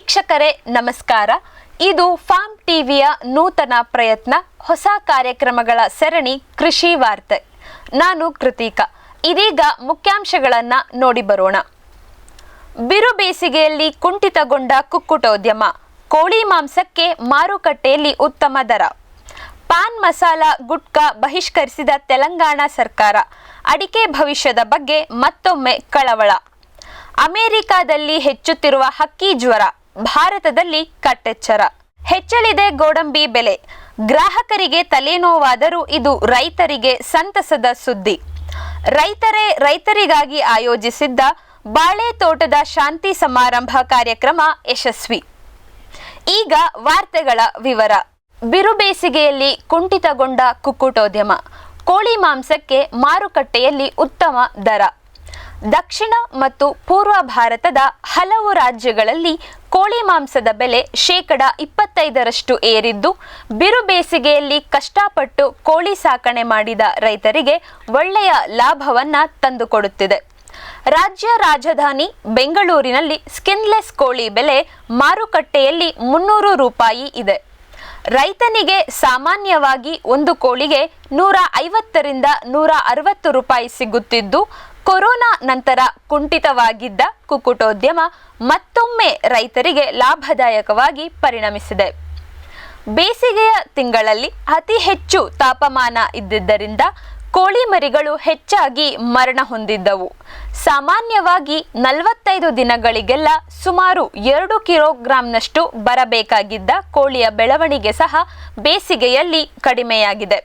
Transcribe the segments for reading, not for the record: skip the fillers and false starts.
ವೀಕ್ಷಕರೇ ನಮಸ್ಕಾರ. ಇದು ಫಾರ್ಮ್ ಟಿವಿಯ ನೂತನ ಪ್ರಯತ್ನ, ಹೊಸ ಕಾರ್ಯಕ್ರಮಗಳ ಸರಣಿ ಕೃಷಿ ವಾರ್ತೆ. ನಾನು ಕೃತಿಕಾ. ಇದೀಗ ಮುಖ್ಯಾಂಶಗಳನ್ನ ನೋಡಿ ಬರೋಣ. ಬಿರು ಬೇಸಿಗೆಯಲ್ಲಿ ಕುಂಠಿತಗೊಂಡ ಕುಕ್ಕುಟೋದ್ಯಮ, ಕೋಳಿ ಮಾಂಸಕ್ಕೆ ಮಾರುಕಟ್ಟೆಯಲ್ಲಿ ಉತ್ತಮ ದರ. ಪಾನ್ ಮಸಾಲ ಗುಟ್ಕಾ ಬಹಿಷ್ಕರಿಸಿದ ತೆಲಂಗಾಣ ಸರ್ಕಾರ, ಅಡಿಕೆ ಭವಿಷ್ಯದ ಬಗ್ಗೆ ಮತ್ತೊಮ್ಮೆ ಕಳವಳ. ಅಮೆರಿಕಾದಲ್ಲಿ ಹೆಚ್ಚುತ್ತಿರುವ ಹಕ್ಕಿ ಜ್ವರ, ಭಾರತದಲ್ಲಿ ಕಟ್ಟೆಚ್ಚರ. ಹೆಚ್ಚಲಿದೆ ಗೋಡಂಬಿ ಬೆಲೆ, ಗ್ರಾಹಕರಿಗೆ ತಲೆನೋವಾದರೂ ಇದು ರೈತರಿಗೆ ಸಂತಸದ ಸುದ್ದಿ. ರೈತರಿಗಾಗಿ ಆಯೋಜಿಸಿದ್ದ ಬಾಳೆ ತೋಟದ ಶಾಂತಿ ಸಮಾರಂಭ ಕಾರ್ಯಕ್ರಮ ಯಶಸ್ವಿ. ಈಗ ವಾರ್ತೆಗಳ ವಿವರ. ಬಿರು ಬೇಸಿಗೆಯಲ್ಲಿ ಕುಂಠಿತಗೊಂಡ ಕುಕ್ಕುಟೋದ್ಯಮ, ಕೋಳಿ ಮಾಂಸಕ್ಕೆ ಮಾರುಕಟ್ಟೆಯಲ್ಲಿ ಉತ್ತಮ ದರ. ದಕ್ಷಿಣ ಮತ್ತು ಪೂರ್ವ ಭಾರತದ ಹಲವು ರಾಜ್ಯಗಳಲ್ಲಿ ಕೋಳಿ ಮಾಂಸದ ಬೆಲೆ 25% ಏರಿದ್ದು, ಬಿರು ಬೇಸಿಗೆಯಲ್ಲಿ ಕಷ್ಟಪಟ್ಟು ಕೋಳಿ ಸಾಕಣೆ ಮಾಡಿದ ರೈತರಿಗೆ ಒಳ್ಳೆಯ ಲಾಭವನ್ನ ತಂದುಕೊಡುತ್ತಿದೆ. ರಾಜ್ಯ ರಾಜಧಾನಿ ಬೆಂಗಳೂರಿನಲ್ಲಿ ಸ್ಕಿನ್ಲೆಸ್ ಕೋಳಿ ಬೆಲೆ ಮಾರುಕಟ್ಟೆಯಲ್ಲಿ 300 ರೂಪಾಯಿ ಇದೆ. ರೈತನಿಗೆ ಸಾಮಾನ್ಯವಾಗಿ ಒಂದು ಕೋಳಿಗೆ 150ರಿಂದ 160 ರೂಪಾಯಿ ಸಿಗುತ್ತಿದ್ದು, ಕೊರೋನಾ ನಂತರ ಕುಂಠಿತವಾಗಿದ್ದ ಕುಕ್ಕುಟೋದ್ಯಮ ಮತ್ತೊಮ್ಮೆ ರೈತರಿಗೆ ಲಾಭದಾಯಕವಾಗಿ ಪರಿಣಮಿಸಿದೆ. ಬೇಸಿಗೆಯ ತಿಂಗಳಲ್ಲಿ ಅತಿ ಹೆಚ್ಚು ತಾಪಮಾನ ಇದ್ದಿದ್ದರಿಂದ ಕೋಳಿ ಮರಿಗಳು ಹೆಚ್ಚಾಗಿ ಮರಣ ಹೊಂದಿದ್ದವು. ಸಾಮಾನ್ಯವಾಗಿ 45 ದಿನಗಳಿಗೆಲ್ಲ ಸುಮಾರು 2 ಕಿಲೋಗ್ರಾಂನಷ್ಟು ಬರಬೇಕಾಗಿದ್ದ ಕೋಳಿಯ ಬೆಳವಣಿಗೆ ಸಹ ಬೇಸಿಗೆಯಲ್ಲಿ ಕಡಿಮೆಯಾಗಿದೆ.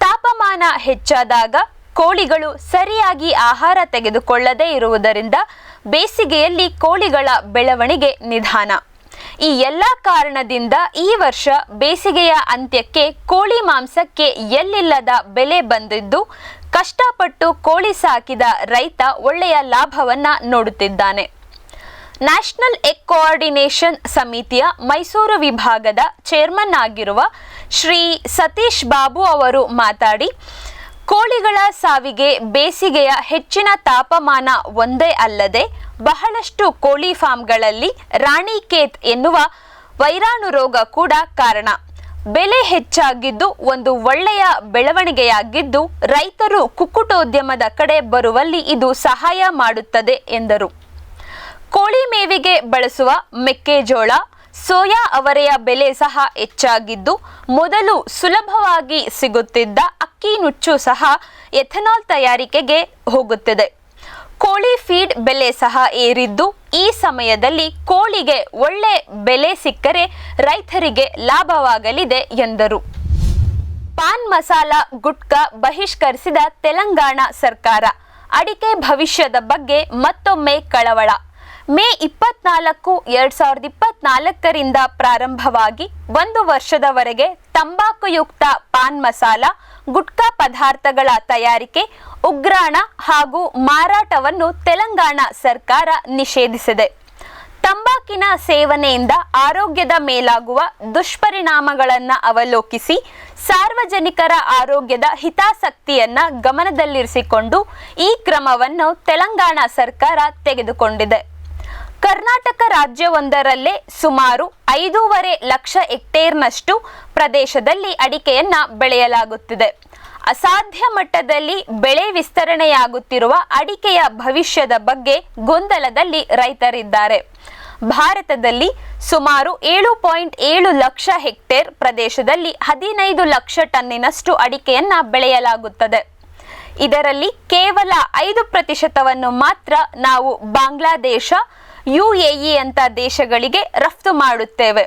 ತಾಪಮಾನ ಹೆಚ್ಚಾದಾಗ ಕೋಳಿಗಳು ಸರಿಯಾಗಿ ಆಹಾರ ತೆಗೆದುಕೊಳ್ಳದೇ ಇರುವುದರಿಂದ ಬೇಸಿಗೆಯಲ್ಲಿ ಕೋಳಿಗಳ ಬೆಳವಣಿಗೆ ನಿಧಾನ. ಈ ಎಲ್ಲ ಕಾರಣದಿಂದ ಈ ವರ್ಷ ಬೇಸಿಗೆಯ ಅಂತ್ಯಕ್ಕೆ ಕೋಳಿ ಮಾಂಸಕ್ಕೆ ಎಲ್ಲಿಲ್ಲದ ಬೆಲೆ ಬಂದಿದ್ದು, ಕಷ್ಟಪಟ್ಟು ಕೋಳಿ ಸಾಕಿದ ರೈತ ಒಳ್ಳೆಯ ಲಾಭವನ್ನ ನೋಡುತ್ತಿದ್ದಾನೆ. ನ್ಯಾಷನಲ್ ಎಗ್ ಕೋಆರ್ಡಿನೇಷನ್ ಸಮಿತಿಯ ಮೈಸೂರು ವಿಭಾಗದ ಚೇರ್ಮನ್ ಆಗಿರುವ ಶ್ರೀ ಸತೀಶ್ ಬಾಬು ಅವರು ಮಾತಾಡಿ, ಕೋಳಿಗಳ ಸಾವಿಗೆ ಬೇಸಿಗೆಯ ಹೆಚ್ಚಿನ ತಾಪಮಾನ ಒಂದೇ ಅಲ್ಲದೆ ಬಹಳಷ್ಟು ಕೋಳಿ ಫಾರ್ಮ್ಗಳಲ್ಲಿ ರಾಣಿಕೇತ್ ಎನ್ನುವ ವೈರಾಣು ರೋಗ ಕೂಡ ಕಾರಣ. ಬೆಲೆ ಹೆಚ್ಚಾಗಿದ್ದು ಒಂದು ಒಳ್ಳೆಯ ಬೆಳವಣಿಗೆಯಾಗಿದ್ದು, ರೈತರು ಕುಕ್ಕುಟೋದ್ಯಮದ ಕಡೆ ಬರುವಲ್ಲಿ ಇದು ಸಹಾಯ ಮಾಡುತ್ತದೆ ಎಂದರು. ಕೋಳಿ ಮೇವಿಗೆ ಬಳಸುವ ಮೆಕ್ಕೆಜೋಳ, ಸೋಯಾ ಅವರೆಯ ಬೆಲೆ ಸಹ ಹೆಚ್ಚಾಗಿದ್ದು, ಮೊದಲು ಸುಲಭವಾಗಿ ಸಿಗುತ್ತಿದ್ದ ಅಕ್ಕಿ ನುಚ್ಚು ಸಹ ಎಥೆನಾಲ್ ತಯಾರಿಕೆಗೆ ಹೋಗುತ್ತಿದೆ. ಕೋಳಿ ಫೀಡ್ ಬೆಲೆ ಸಹ ಏರಿದ್ದು, ಈ ಸಮಯದಲ್ಲಿ ಕೋಳಿಗೆ ಒಳ್ಳೆ ಬೆಲೆ ಸಿಕ್ಕರೆ ರೈತರಿಗೆ ಲಾಭವಾಗಲಿದೆ ಎಂದರು. ಪಾನ್ ಮಸಾಲ ಗುಟ್ಕಾ ಬಹಿಷ್ಕರಿಸಿದ ತೆಲಂಗಾಣ ಸರ್ಕಾರ, ಅಡಿಕೆ ಭವಿಷ್ಯದ ಬಗ್ಗೆ ಮತ್ತೊಮ್ಮೆ ಕಳವಳ. ಮೇ 24, 2024ರಿಂದ ಪ್ರಾರಂಭವಾಗಿ 1 ವರ್ಷದವರೆಗೆ ತಂಬಾಕುಯುಕ್ತ ಪಾನ್ ಮಸಾಲ ಗುಟ್ಕಾ ಪದಾರ್ಥಗಳ ತಯಾರಿಕೆ, ಉಗ್ರಾಣ ಹಾಗೂ ಮಾರಾಟವನ್ನು ತೆಲಂಗಾಣ ಸರ್ಕಾರ ನಿಷೇಧಿಸಿದೆ. ತಂಬಾಕಿನ ಸೇವನೆಯಿಂದ ಆರೋಗ್ಯದ ಮೇಲಾಗುವ ದುಷ್ಪರಿಣಾಮಗಳನ್ನು ಅವಲೋಕಿಸಿ ಸಾರ್ವಜನಿಕರ ಆರೋಗ್ಯದ ಹಿತಾಸಕ್ತಿಯನ್ನ ಗಮನದಲ್ಲಿರಿಸಿಕೊಂಡು ಈ ಕ್ರಮವನ್ನು ತೆಲಂಗಾಣ ಸರ್ಕಾರ ತೆಗೆದುಕೊಂಡಿದೆ. ಕರ್ನಾಟಕ ರಾಜ್ಯವೊಂದರಲ್ಲೇ ಸುಮಾರು 5.5 ಲಕ್ಷ ಹೆಕ್ಟೇರ್ನಷ್ಟು ಪ್ರದೇಶದಲ್ಲಿ ಅಡಿಕೆಯನ್ನ ಬೆಳೆಯಲಾಗುತ್ತಿದೆ. ಅಸಾಧ್ಯ ಮಟ್ಟದಲ್ಲಿ ಬೆಳೆ ವಿಸ್ತರಣೆಯಾಗುತ್ತಿರುವ ಅಡಿಕೆಯ ಭವಿಷ್ಯದ ಬಗ್ಗೆ ಗೊಂದಲದಲ್ಲಿ ರೈತರಿದ್ದಾರೆ. ಭಾರತದಲ್ಲಿ ಸುಮಾರು 7.7 ಲಕ್ಷ ಹೆಕ್ಟೇರ್ ಪ್ರದೇಶದಲ್ಲಿ 15 ಲಕ್ಷ ಟನ್ನಿನಷ್ಟು ಅಡಿಕೆಯನ್ನ ಬೆಳೆಯಲಾಗುತ್ತದೆ. ಇದರಲ್ಲಿ ಕೇವಲ 5% ಮಾತ್ರ ನಾವು ಬಾಂಗ್ಲಾದೇಶ, UAE ಅಂತ ದೇಶಗಳಿಗೆ ರಫ್ತು ಮಾಡುತ್ತೇವೆ.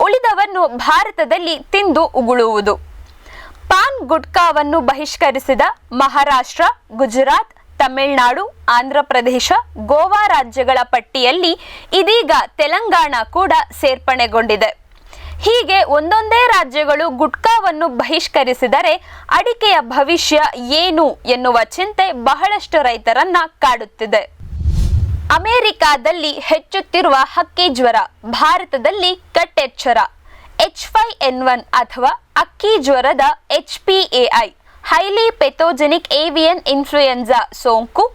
ಉಳಿದವನ್ನು ಭಾರತದಲ್ಲಿ ತಿಂದು ಉಗುಳುವುದು. ಪಾನ್ ಗುಟ್ಕಾವನ್ನು ಬಹಿಷ್ಕರಿಸಿದ ಮಹಾರಾಷ್ಟ್ರ, ಗುಜರಾತ್, ತಮಿಳುನಾಡು, ಆಂಧ್ರಪ್ರದೇಶ, ಗೋವಾ ರಾಜ್ಯಗಳ ಪಟ್ಟಿಯಲ್ಲಿ ಇದೀಗ ತೆಲಂಗಾಣ ಕೂಡ ಸೇರ್ಪಡೆಗೊಂಡಿದೆ. ಹೀಗೆ ಒಂದೊಂದೇ ರಾಜ್ಯಗಳು ಗುಟ್ಕಾವನ್ನು ಬಹಿಷ್ಕರಿಸಿದರೆ ಅಡಿಕೆಯ ಭವಿಷ್ಯ ಏನು ಎನ್ನುವ ಚಿಂತೆ ಬಹಳಷ್ಟು ರೈತರನ್ನ ಕಾಡುತ್ತಿದೆ. ಅಮೆರಿಕಾದಲ್ಲಿ ಹೆಚ್ಚುತ್ತಿರುವ ಹಕ್ಕಿ ಜ್ವರ, ಭಾರತದಲ್ಲಿ ಕಟ್ಟೆಚ್ಚರ. H5N1 ಅಥವಾ ಅಕ್ಕಿ ಜ್ವರದ HPAI, ಹೈಲಿ ಪೆಥೋಜೆನಿಕ್ ಏವಿಯನ್ ಇನ್ಫ್ಲೂಯೆನ್ಸಾ ಸೋಂಕು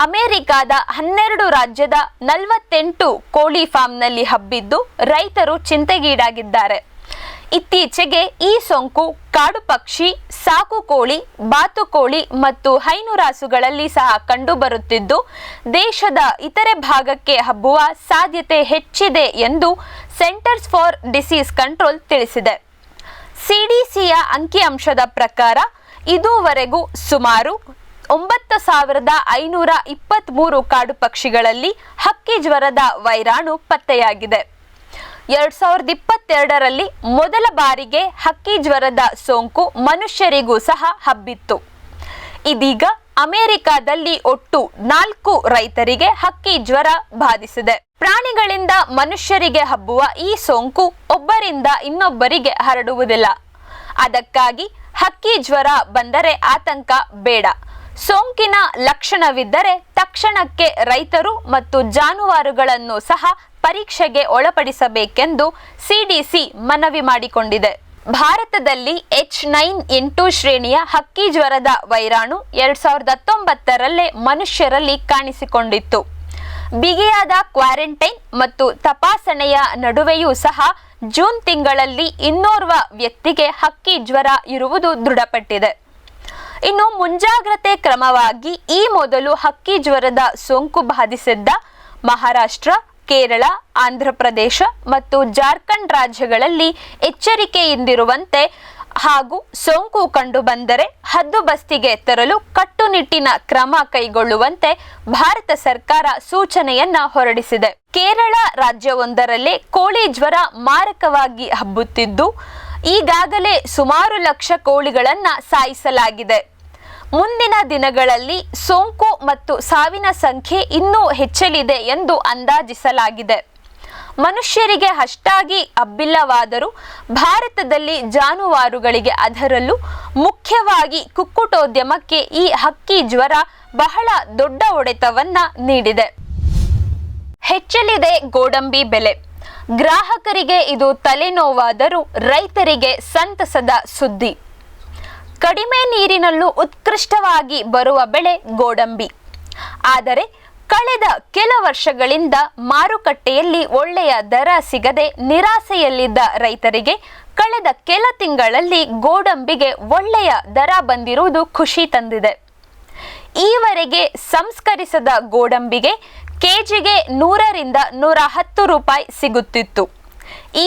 ಅಮೆರಿಕಾದ 12 ರಾಜ್ಯದ 48 ಕೋಳಿ ಫಾರ್ಮ್ನಲ್ಲಿ ಹಬ್ಬಿದ್ದು ರೈತರು ಚಿಂತೆಗೀಡಾಗಿದ್ದಾರೆ. ಇತ್ತೀಚೆಗೆ ಈ ಸೋಂಕು ಕಾಡು ಪಕ್ಷಿ, ಸಾಕು ಕೋಳಿ, ಬಾತುಕೋಳಿ ಮತ್ತು ಹೈನುರಾಸುಗಳಲ್ಲಿ ಸಹ ಕಂಡುಬರುತ್ತಿದ್ದು ದೇಶದ ಇತರೆ ಭಾಗಕ್ಕೆ ಹಬ್ಬುವ ಸಾಧ್ಯತೆ ಹೆಚ್ಚಿದೆ ಎಂದು ಸೆಂಟರ್ಸ್ ಫಾರ್ ಡಿಸೀಸ್ ಕಂಟ್ರೋಲ್ ತಿಳಿಸಿದೆ. ಸಿಡಿಸಿಯ ಅಂಕಿಅಂಶದ ಪ್ರಕಾರ ಇದುವರೆಗೂ ಸುಮಾರು 9,523 ಕಾಡು ಪಕ್ಷಿಗಳಲ್ಲಿ ಹಕ್ಕಿ ಜ್ವರದ ವೈರಾಣು ಪತ್ತೆಯಾಗಿದೆ. 2022ರಲ್ಲಿ ಮೊದಲ ಬಾರಿಗೆ ಹಕ್ಕಿ ಜ್ವರದ ಸೋಂಕು ಮನುಷ್ಯರಿಗೂ ಸಹ ಹಬ್ಬಿತ್ತು. ಇದೀಗ ಅಮೆರಿಕಾದಲ್ಲಿ ಒಟ್ಟು 4 ರೈತರಿಗೆ ಹಕ್ಕಿ ಜ್ವರ ಬಾಧಿಸಿದೆ. ಪ್ರಾಣಿಗಳಿಂದ ಮನುಷ್ಯರಿಗೆ ಹಬ್ಬುವ ಈ ಸೋಂಕು ಒಬ್ಬರಿಂದ ಇನ್ನೊಬ್ಬರಿಗೆ ಹರಡುವುದಿಲ್ಲ. ಅದಕ್ಕಾಗಿ ಹಕ್ಕಿ ಜ್ವರ ಬಂದರೆ ಆತಂಕ ಬೇಡ. ಸೋಂಕಿನ ಲಕ್ಷಣವಿದ್ದರೆ ತಕ್ಷಣಕ್ಕೆ ರೈತರು ಮತ್ತು ಜಾನುವಾರುಗಳನ್ನು ಸಹ ಪರೀಕ್ಷೆಗೆ ಒಳಪಡಿಸಬೇಕೆಂದು ಸಿಡಿಸಿ ಮನವಿ ಮಾಡಿಕೊಂಡಿದೆ. ಭಾರತದಲ್ಲಿ H9N2 ಶ್ರೇಣಿಯ ಹಕ್ಕಿ ಜ್ವರದ ವೈರಾಣು 2019ರಲ್ಲೇ ಮನುಷ್ಯರಲ್ಲಿ ಕಾಣಿಸಿಕೊಂಡಿತ್ತು. ಬಿಗಿಯಾದ ಕ್ವಾರಂಟೈನ್ ಮತ್ತು ತಪಾಸಣೆಯ ನಡುವೆಯೂ ಸಹ ಜೂನ್ ತಿಂಗಳಲ್ಲಿ ಇನ್ನೋರ್ವ ವ್ಯಕ್ತಿಗೆ ಹಕ್ಕಿ ಜ್ವರ ಇರುವುದು ದೃಢಪಟ್ಟಿದೆ. ಇನ್ನು ಮುಂಜಾಗ್ರತೆ ಕ್ರಮವಾಗಿ ಈ ಮೊದಲು ಹಕ್ಕಿ ಜ್ವರದ ಸೋಂಕು ಬಾಧಿಸಿದ್ದ ಮಹಾರಾಷ್ಟ್ರ, ಕೇರಳ, ಆಂಧ್ರಪ್ರದೇಶ ಮತ್ತು ಜಾರ್ಖಂಡ್ ರಾಜ್ಯಗಳಲ್ಲಿ ಎಚ್ಚರಿಕೆಯಿಂದಿರುವಂತೆ ಹಾಗೂ ಸೋಂಕು ಕಂಡುಬಂದರೆ ಹದ್ದುಬಸ್ತಿಗೆ ತರಲು ಕಟ್ಟುನಿಟ್ಟಿನ ಕ್ರಮ ಕೈಗೊಳ್ಳುವಂತೆ ಭಾರತ ಸರ್ಕಾರ ಸೂಚನೆಯನ್ನ ಹೊರಡಿಸಿದೆ. ಕೇರಳ ರಾಜ್ಯವೊಂದರಲ್ಲೇ ಕೋಳಿ ಜ್ವರ ಮಾರಕವಾಗಿ ಹಬ್ಬುತ್ತಿದ್ದು ಈಗಾಗಲೇ ಸುಮಾರು ಲಕ್ಷ ಕೋಳಿಗಳನ್ನ ಸಾಯಿಸಲಾಗಿದೆ. ಮುಂದಿನ ದಿನಗಳಲ್ಲಿ ಸೋಂಕು ಮತ್ತು ಸಾವಿನ ಸಂಖ್ಯೆ ಇನ್ನೂ ಹೆಚ್ಚಲಿದೆ ಎಂದು ಅಂದಾಜಿಸಲಾಗಿದೆ. ಮನುಷ್ಯರಿಗೆ ಅಷ್ಟಾಗಿ ಹಬ್ಬಿಲ್ಲವಾದರೂ ಭಾರತದಲ್ಲಿ ಜಾನುವಾರುಗಳಿಗೆ, ಅದರಲ್ಲೂ ಮುಖ್ಯವಾಗಿ ಕುಕ್ಕುಟೋದ್ಯಮಕ್ಕೆ ಈ ಹಕ್ಕಿ ಜ್ವರ ಬಹಳ ದೊಡ್ಡ ಹೊಡೆತವನ್ನ ನೀಡಿದೆ. ಹೆಚ್ಚಲಿದೆ ಗೋಡಂಬಿ ಬೆಲೆ. ಗ್ರಾಹಕರಿಗೆ ಇದು ತಲೆನೋವಾದರೂ ರೈತರಿಗೆ ಸಂತಸದ ಸುದ್ದಿ. ಕಡಿಮೆ ನೀರಿನಲ್ಲೂ ಉತ್ಕೃಷ್ಟವಾಗಿ ಬರುವ ಬೆಳೆ ಗೋಡಂಬಿ. ಆದರೆ ಕಳೆದ ಕೆಲ ವರ್ಷಗಳಿಂದ ಮಾರುಕಟ್ಟೆಯಲ್ಲಿ ಒಳ್ಳೆಯ ದರ ಸಿಗದೆ ನಿರಾಸೆಯಲ್ಲಿದ್ದ ರೈತರಿಗೆ ಕಳೆದ ಕೆಲ ತಿಂಗಳಲ್ಲಿ ಗೋಡಂಬಿಗೆ ಒಳ್ಳೆಯ ದರ ಬಂದಿರುವುದು ಖುಷಿ ತಂದಿದೆ. ಈವರೆಗೆ ಸಂಸ್ಕರಿಸದ ಗೋಡಂಬಿಗೆ ಕೆಜಿಗೆ 100ರಿಂದ 110 ರೂಪಾಯಿ ಸಿಗುತ್ತಿತ್ತು.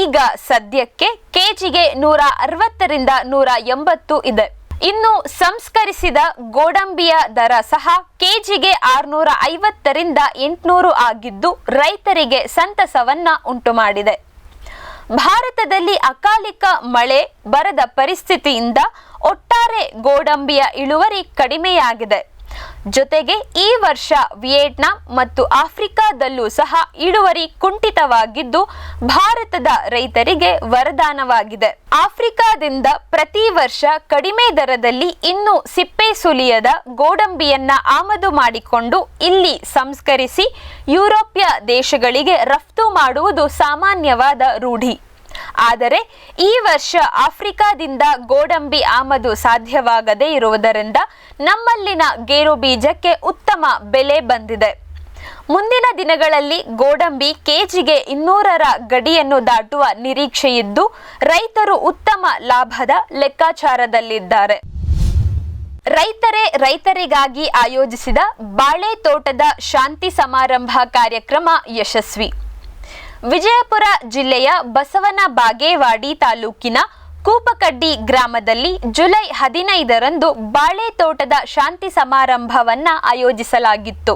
ಈಗ ಸದ್ಯಕ್ಕೆ ಕೆಜಿಗೆ 160ರಿಂದ 180 ಇದೆ. ಇನ್ನು ಸಂಸ್ಕರಿಸಿದ ಗೋಡಂಬಿಯ ದರ ಸಹ ಕೆಜಿಗೆ 650ರಿಂದ 800 ಆಗಿದ್ದು ರೈತರಿಗೆ ಸಂತಸವನ್ನ ಉಂಟು ಮಾಡಿದೆ. ಭಾರತದಲ್ಲಿ ಅಕಾಲಿಕ ಮಳೆ ಬರದ ಪರಿಸ್ಥಿತಿಯಿಂದ ಒಟ್ಟಾರೆ ಗೋಡಂಬಿಯ ಇಳುವರಿ ಕಡಿಮೆಯಾಗಿದೆ. ಜೊತೆಗೆ ಈ ವರ್ಷ ವಿಯೆಟ್ನಾಂ ಮತ್ತು ಆಫ್ರಿಕಾದಲ್ಲೂ ಸಹ ಇಳುವರಿ ಕುಂಠಿತವಾಗಿದ್ದು ಭಾರತದ ರೈತರಿಗೆ ವರದಾನವಾಗಿದೆ. ಆಫ್ರಿಕಾದಿಂದ ಪ್ರತಿ ವರ್ಷ ಕಡಿಮೆ ದರದಲ್ಲಿ ಇನ್ನೂ ಸಿಪ್ಪೆ ಸುಲಿಯದ ಗೋಡಂಬಿಯನ್ನ ಆಮದು ಮಾಡಿಕೊಂಡು ಇಲ್ಲಿ ಸಂಸ್ಕರಿಸಿ ಯುರೋಪಿಯ ದೇಶಗಳಿಗೆ ರಫ್ತು ಮಾಡುವುದು ಸಾಮಾನ್ಯವಾದ ರೂಢಿ. ಆದರೆ ಈ ವರ್ಷ ಆಫ್ರಿಕಾದಿಂದ ಗೋಡಂಬಿ ಆಮದು ಸಾಧ್ಯವಾಗದೇ ಇರುವುದರಿಂದ ನಮ್ಮಲ್ಲಿನ ಗೇರು ಬೀಜಕ್ಕೆ ಉತ್ತಮ ಬೆಲೆ ಬಂದಿದೆ. ಮುಂದಿನ ದಿನಗಳಲ್ಲಿ ಗೋಡಂಬಿ ಕೆಜಿಗೆ 200ರ ಗಡಿಯನ್ನು ದಾಟುವ ನಿರೀಕ್ಷೆಯಿದ್ದು ರೈತರು ಉತ್ತಮ ಲಾಭದ ಲೆಕ್ಕಾಚಾರದಲ್ಲಿದ್ದಾರೆ. ರೈತರೇ ರೈತರಿಗಾಗಿ ಆಯೋಜಿಸಿದ ಬಾಳೆ ತೋಟದ ಶಾಂತಿ ಸಮಾರಂಭ ಕಾರ್ಯಕ್ರಮ ಯಶಸ್ವಿ. ವಿಜಯಪುರ ಜಿಲ್ಲೆಯ ಬಸವನ ಬಾಗೇವಾಡಿ ತಾಲೂಕಿನ ಕೂಪಕಡ್ಡಿ ಗ್ರಾಮದಲ್ಲಿ ಜುಲೈ 15ರಂದು ಬಾಳೆ ತೋಟದ ಶಾಂತಿ ಸಮಾರಂಭವನ್ನ ಆಯೋಜಿಸಲಾಗಿತ್ತು.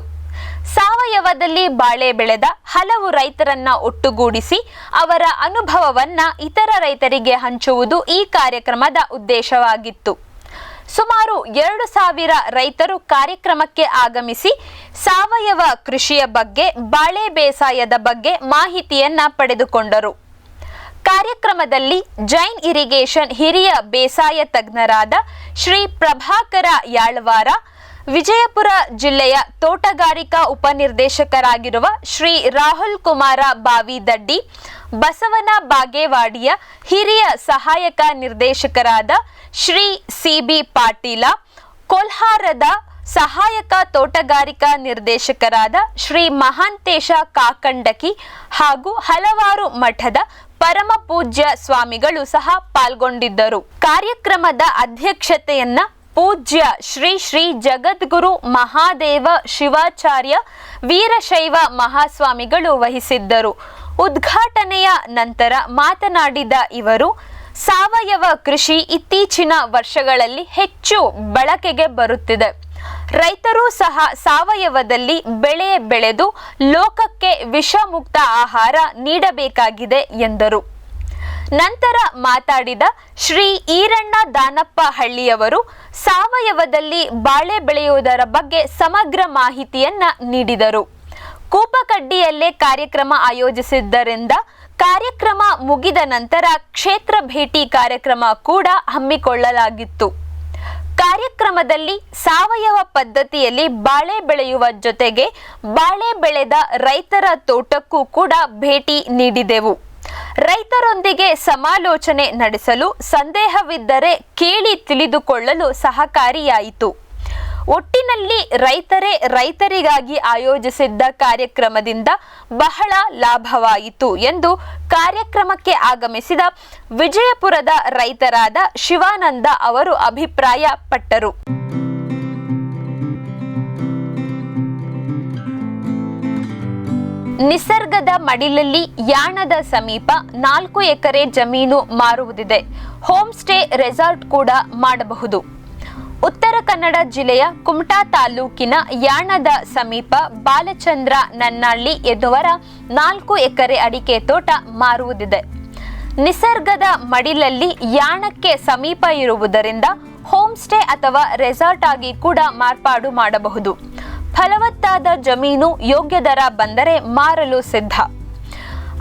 ಸಾವಯವದಲ್ಲಿ ಬಾಳೆ ಬೆಳೆದ ಹಲವು ರೈತರನ್ನ ಒಟ್ಟುಗೂಡಿಸಿ ಅವರ ಅನುಭವವನ್ನ ಇತರ ರೈತರಿಗೆ ಹಂಚುವುದು ಈ ಕಾರ್ಯಕ್ರಮದ ಉದ್ದೇಶವಾಗಿತ್ತು. ಸುಮಾರು 2,000 ರೈತರು ಕಾರ್ಯಕ್ರಮಕ್ಕೆ ಆಗಮಿಸಿ ಸಾವಯವ ಕೃಷಿಯ ಬಗ್ಗೆ, ಬಾಳೆ ಬೇಸಾಯದ ಬಗ್ಗೆ ಮಾಹಿತಿಯನ್ನ ಪಡೆದುಕೊಂಡರು. ಕಾರ್ಯಕ್ರಮದಲ್ಲಿ ಜೈನ್ ಇರಿಗೇಷನ್ ಹಿರಿಯ ಬೇಸಾಯ ತಜ್ಞರಾದ ಶ್ರೀ ಪ್ರಭಾಕರ ಯಾಳ್ವಾರ, ವಿಜಯಪುರ ಜಿಲ್ಲೆಯ ತೋಟಗಾರಿಕಾ ಉಪನಿರ್ದೇಶಕರಾಗಿರುವ ಶ್ರೀ ರಾಹುಲ್ ಕುಮಾರ ಬಾವಿದಡ್ಡಿ, ಬಸವನ ಬಾಗೇವಾಡಿಯ ಹಿರಿಯ ಸಹಾಯಕ ನಿರ್ದೇಶಕರಾದ ಶ್ರೀ ಸಿ.ಬಿ. ಪಾಟೀಲ, ಕೊಲ್ಹಾರದ ಸಹಾಯಕ ತೋಟಗಾರಿಕಾ ನಿರ್ದೇಶಕರಾದ ಶ್ರೀ ಮಹಾಂತೇಶ ಕಾಕಂಡಕಿ ಹಾಗೂ ಹಲವಾರು ಮಠದ ಪರಮ ಪೂಜ್ಯ ಸ್ವಾಮಿಗಳು ಸಹ ಪಾಲ್ಗೊಂಡಿದ್ದರು. ಕಾರ್ಯಕ್ರಮದ ಅಧ್ಯಕ್ಷತೆಯನ್ನ ಪೂಜ್ಯ ಶ್ರೀ ಶ್ರೀ ಜಗದ್ಗುರು ಮಹಾದೇವ ಶಿವಾಚಾರ್ಯ ವೀರಶೈವ ಮಹಾಸ್ವಾಮಿಗಳು ವಹಿಸಿದ್ದರು. ಉದ್ಘಾಟನೆಯ ನಂತರ ಮಾತನಾಡಿದ ಇವರು, ಸಾವಯವ ಕೃಷಿ ಇತ್ತೀಚಿನ ವರ್ಷಗಳಲ್ಲಿ ಹೆಚ್ಚು ಬಳಕೆಗೆ ಬರುತ್ತಿದೆ. ರೈತರು ಸಹ ಸಾವಯವದಲ್ಲಿ ಬೆಳೆ ಬೆಳೆದು ಲೋಕಕ್ಕೆ ವಿಷಮುಕ್ತ ಆಹಾರ ನೀಡಬೇಕಾಗಿದೆ ಎಂದರು. ನಂತರ ಮಾತಾಡಿದ ಶ್ರೀ ಈರಣ್ಣ ದಾನಪ್ಪ ಹಳ್ಳಿಯವರು ಸಾವಯವದಲ್ಲಿ ಬಾಳೆ ಬೆಳೆಯುವುದರ ಬಗ್ಗೆ ಸಮಗ್ರ ಮಾಹಿತಿಯನ್ನ ನೀಡಿದರು. ಕೂಪಕಡ್ಡಿಯಲ್ಲೇ ಕಾರ್ಯಕ್ರಮ ಆಯೋಜಿಸಿದ್ದರಿಂದ ಕಾರ್ಯಕ್ರಮ ಮುಗಿದ ನಂತರ ಕ್ಷೇತ್ರ ಭೇಟಿ ಕಾರ್ಯಕ್ರಮ ಕೂಡ ಹಮ್ಮಿಕೊಳ್ಳಲಾಗಿತ್ತು. ಕಾರ್ಯಕ್ರಮದಲ್ಲಿ ಸಾವಯವ ಪದ್ಧತಿಯಲ್ಲಿ ಬಾಳೆ ಬೆಳೆಯುವ ಜೊತೆಗೆ ಬಾಳೆ ಬೆಳೆದ ರೈತರ ತೋಟಕ್ಕೂ ಕೂಡ ಭೇಟಿ ನೀಡಿದೆವು. ರೈತರೊಂದಿಗೆ ಸಮಾಲೋಚನೆ ನಡೆಸಲು ಸಂದೇಹವಿದ್ದರೆ ಕೇಳಿ ತಿಳಿದುಕೊಳ್ಳಲು ಸಹಕಾರಿಯಾಯಿತು. ಒಟ್ಟಿನಲ್ಲಿ ರೈತರೇ ರೈತರಿಗಾಗಿ ಆಯೋಜಿಸಿದ್ದ ಕಾರ್ಯಕ್ರಮದಿಂದ ಬಹಳ ಲಾಭವಾಯಿತು ಎಂದು ಕಾರ್ಯಕ್ರಮಕ್ಕೆ ಆಗಮಿಸಿದ ವಿಜಯಪುರದ ರೈತರಾದ ಶಿವಾನಂದ ಅವರು ಅಭಿಪ್ರಾಯ ಪಟ್ಟರು. ನಿಸರ್ಗದ ಮಡಿಲಲ್ಲಿ ಯಾಣದ ಸಮೀಪ 4 ಎಕರೆ ಜಮೀನು ಮಾರುವುದಿದೆ. ಹೋಮ್ ಸ್ಟೇ ರೆಸಾರ್ಟ್ ಕೂಡ ಮಾಡಬಹುದು. ಉತ್ತರ ಕನ್ನಡ ಜಿಲ್ಲೆಯ ಕುಮಟಾ ತಾಲೂಕಿನ ಯಾಣದ ಸಮೀಪ ಬಾಲಚಂದ್ರ ನನ್ನಳ್ಳಿ ಎನ್ನುವರ 4 ಎಕರೆ ಅಡಿಕೆ ತೋಟ ಮಾರುವುದಿದೆ. ನಿಸರ್ಗದ ಮಡಿಲಲ್ಲಿ ಯಾಣಕ್ಕೆ ಸಮೀಪ ಇರುವುದರಿಂದ ಹೋಮ್ ಸ್ಟೇ ಅಥವಾ ರೆಸಾರ್ಟ್ ಆಗಿ ಕೂಡ ಮಾರ್ಪಾಡು ಮಾಡಬಹುದು. ಫಲವತ್ತಾದ ಜಮೀನು ಯೋಗ್ಯ ದರ ಬಂದರೆ ಮಾರಲು ಸಿದ್ಧ.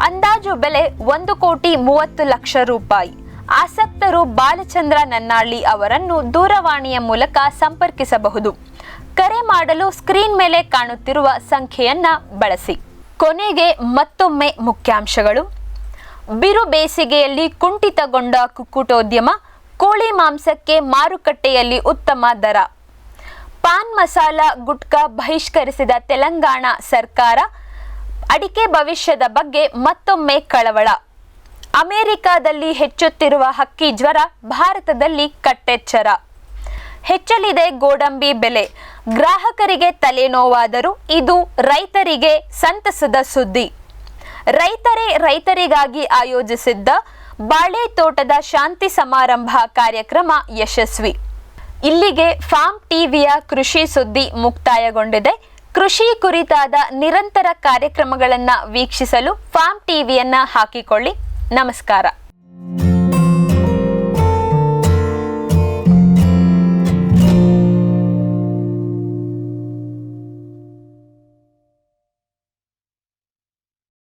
ಅಂದಾಜು ಬೆಲೆ 1,30,00,000 ರೂಪಾಯಿ. ಆಸಕ್ತರು ಬಾಲಚಂದ್ರ ನನ್ನಳ್ಳಿ ಅವರನ್ನು ದೂರವಾಣಿಯ ಮೂಲಕ ಸಂಪರ್ಕಿಸಬಹುದು. ಕರೆ ಮಾಡಲು ಸ್ಕ್ರೀನ್ ಮೇಲೆ ಕಾಣುತ್ತಿರುವ ಸಂಖ್ಯೆಯನ್ನ ಬಳಸಿ. ಕೊನೆಗೆ ಮತ್ತೊಮ್ಮೆ ಮುಖ್ಯಾಂಶಗಳು. ಬಿರು ಬೇಸಿಗೆಯಲ್ಲಿ ಕುಂಠಿತಗೊಂಡ ಕುಕ್ಕುಟೋದ್ಯಮ, ಕೋಳಿ ಮಾಂಸಕ್ಕೆ ಮಾರುಕಟ್ಟೆಯಲ್ಲಿ ಉತ್ತಮ ದರ. ಪಾನ್ ಮಸಾಲ ಗುಟ್ಕಾ ಬಹಿಷ್ಕರಿಸಿದ ತೆಲಂಗಾಣ ಸರ್ಕಾರ, ಅಡಿಕೆ ಭವಿಷ್ಯದ ಬಗ್ಗೆ ಮತ್ತೊಮ್ಮೆ ಕಳವಳ. ಅಮೆರಿಕಾದಲ್ಲಿ ಹೆಚ್ಚುತ್ತಿರುವ ಹಕ್ಕಿ ಜ್ವರ, ಭಾರತದಲ್ಲಿ ಕಟ್ಟೆಚ್ಚರ. ಹೆಚ್ಚಲಿದೆ ಗೋಡಂಬಿ ಬೆಲೆ, ಗ್ರಾಹಕರಿಗೆ ತಲೆನೋವಾದರೂ ಇದು ರೈತರಿಗೆ ಸಂತಸದ ಸುದ್ದಿ. ರೈತರೇ ರೈತರಿಗಾಗಿ ಆಯೋಜಿಸಿದ್ದ ಬಾಳೆ ತೋಟದ ಶಾಂತಿ ಸಮಾರಂಭ ಕಾರ್ಯಕ್ರಮ ಯಶಸ್ವಿ. ಇಲ್ಲಿಗೆ ಫಾರ್ಮ್ ಟಿವಿಯ ಕೃಷಿ ಸುದ್ದಿ ಮುಕ್ತಾಯಗೊಂಡಿದೆ. ಕೃಷಿ ಕುರಿತಾದ ನಿರಂತರ ಕಾರ್ಯಕ್ರಮಗಳನ್ನು ವೀಕ್ಷಿಸಲು ಫಾರ್ಮ್ ಟಿವಿಯನ್ನ ಹಾಕಿಕೊಳ್ಳಿ. ನಮಸ್ಕಾರ.